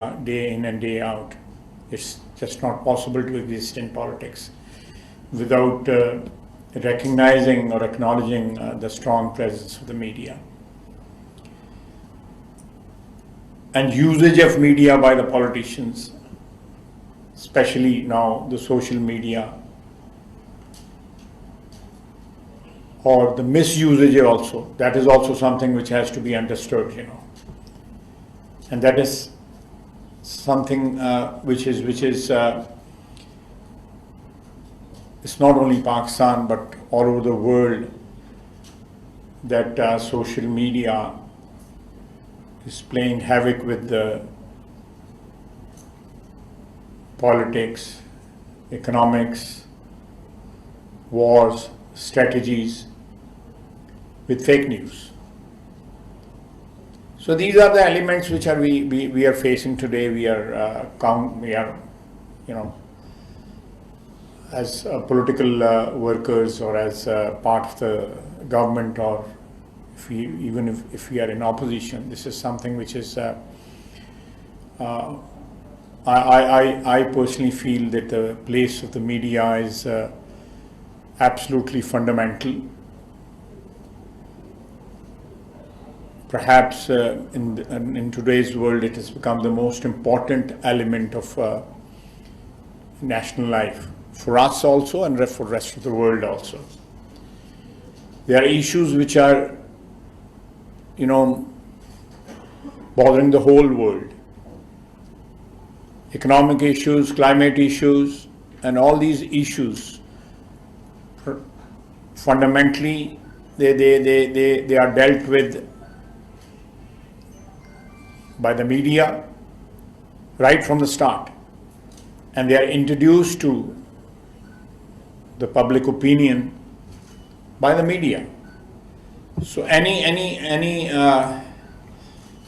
day in and day out. It's just not possible to exist in politics without recognizing or acknowledging the strong presence of the media. And usage of media by the politicians, especially now the social media, or the misusage also, that is also something which has to be understood, and that is something which is it's not only Pakistan but all over the world, that social media is playing havoc with the politics, economics, wars, strategies, with fake news. So these are the elements which we are facing today. We are as political workers, or as part of the government, or even if we are in opposition. This is something which is I personally feel that the place of the media is absolutely fundamental. Perhaps in today's world, it has become the most important element of national life, for us also and for the rest of the world also. There are issues which are, bothering the whole world. Economic issues, climate issues, and all these issues, fundamentally, they are dealt with by the media right from the start, and they are introduced to the public opinion by the media. So any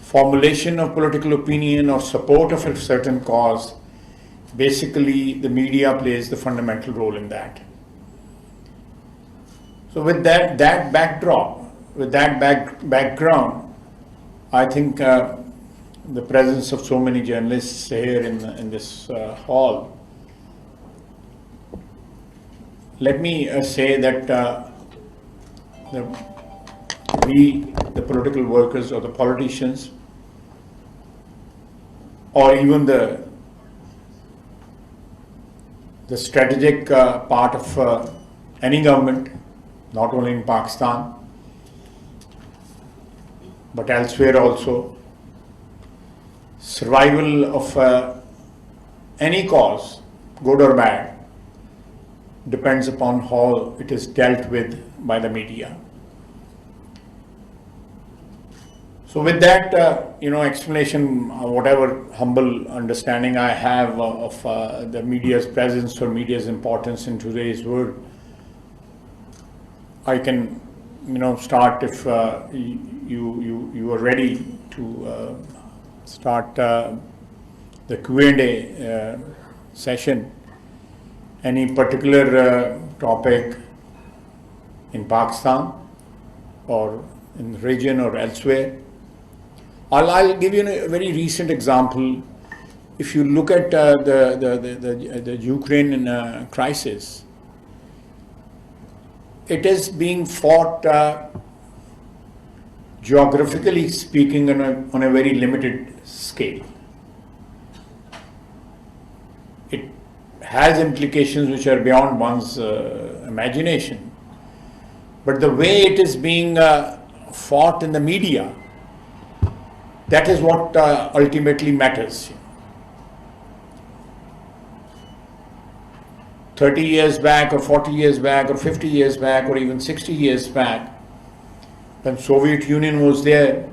formulation of political opinion or support of a certain cause, basically the media plays the fundamental role in that. So with that backdrop, with that background, I think the presence of so many journalists here in this hall, let me say that the political workers or the politicians, or even the strategic part of any government, not only in Pakistan but elsewhere also, survival of any cause, good or bad, depends upon how it is dealt with by the media. So with that, explanation, whatever humble understanding I have of the media's presence or media's importance in today's world, I can, start if you are ready to start the Q&A session. Any particular topic in Pakistan or in the region or elsewhere. I'll give you a very recent example. If you look at the Ukraine crisis, it is being fought, geographically speaking, on a very limited scale. It has implications which are beyond one's imagination. But the way it is being fought in the media, that is what ultimately matters. 30 years back, or 40 years back, or 50 years back, or even 60 years back, when Soviet Union was there,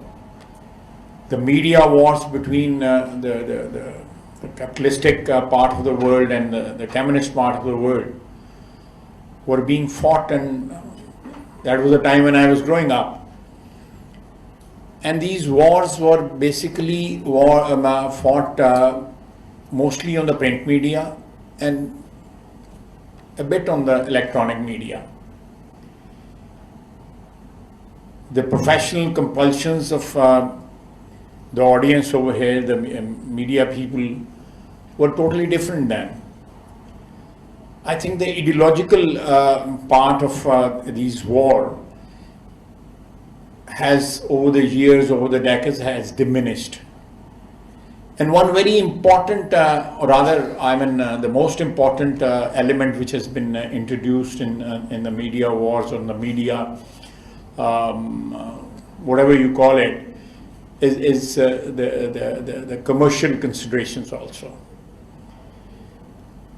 the media wars between the capitalistic part of the world and the communist part of the world were being fought, and that was the time when I was growing up. And these wars were basically fought mostly on the print media and a bit on the electronic media. The professional compulsions of the audience over here, the media people, were totally different then. I think the ideological part of these war has, over the years, over the decades, has diminished. And one very important, or rather, the most important element which has been introduced in the media wars, or the media, whatever you call it, is the commercial considerations also.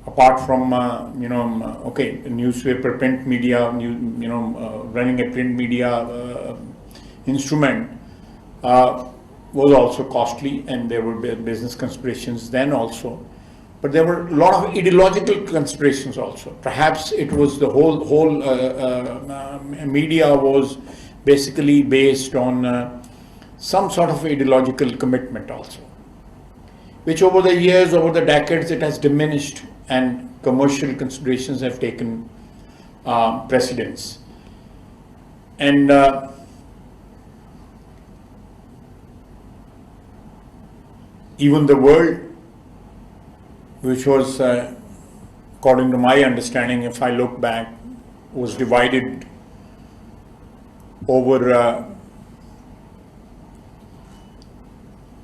Apart from okay, newspaper, print media, running a print media instrument was also costly, and there were business considerations then also. But there were a lot of ideological considerations also. Perhaps it was the whole media was basically based on some sort of ideological commitment also, which over the years, over the decades, it has diminished, and commercial considerations have taken precedence. And even the world, which was, according to my understanding, if I look back, was divided over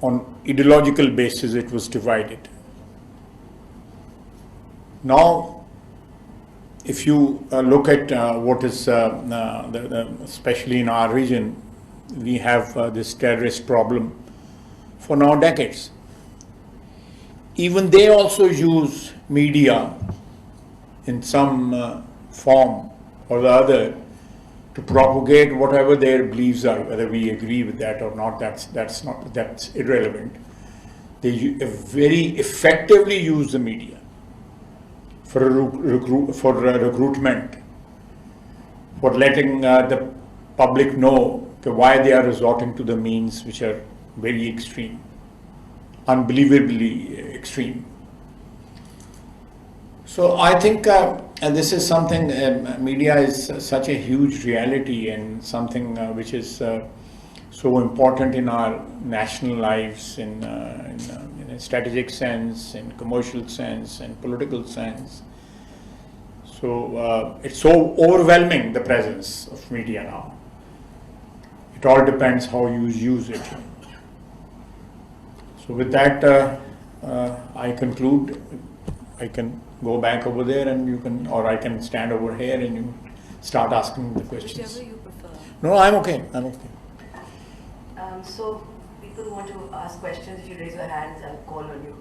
on ideological basis. It was divided. Now, if you look at what is, especially in our region, we have this terrorist problem for now decades. Even they also use media in some form or the other to propagate whatever their beliefs are. Whether we agree with that or not, that's irrelevant. They very effectively use the media for recruitment, for letting the public know why they are resorting to the means which are very extreme, unbelievably extreme. So I think, and this is something, media is such a huge reality, and something which is so important in our national lives, in a strategic sense, in commercial sense, and political sense. So it's so overwhelming, the presence of media now. It all depends how you use it. So with that, I conclude. I can go back over there, and you can, or I can stand over here and you start asking the questions. Whichever you prefer. No, I'm okay. I'm okay. So people want to ask questions. If you raise your hands, I'll call on you.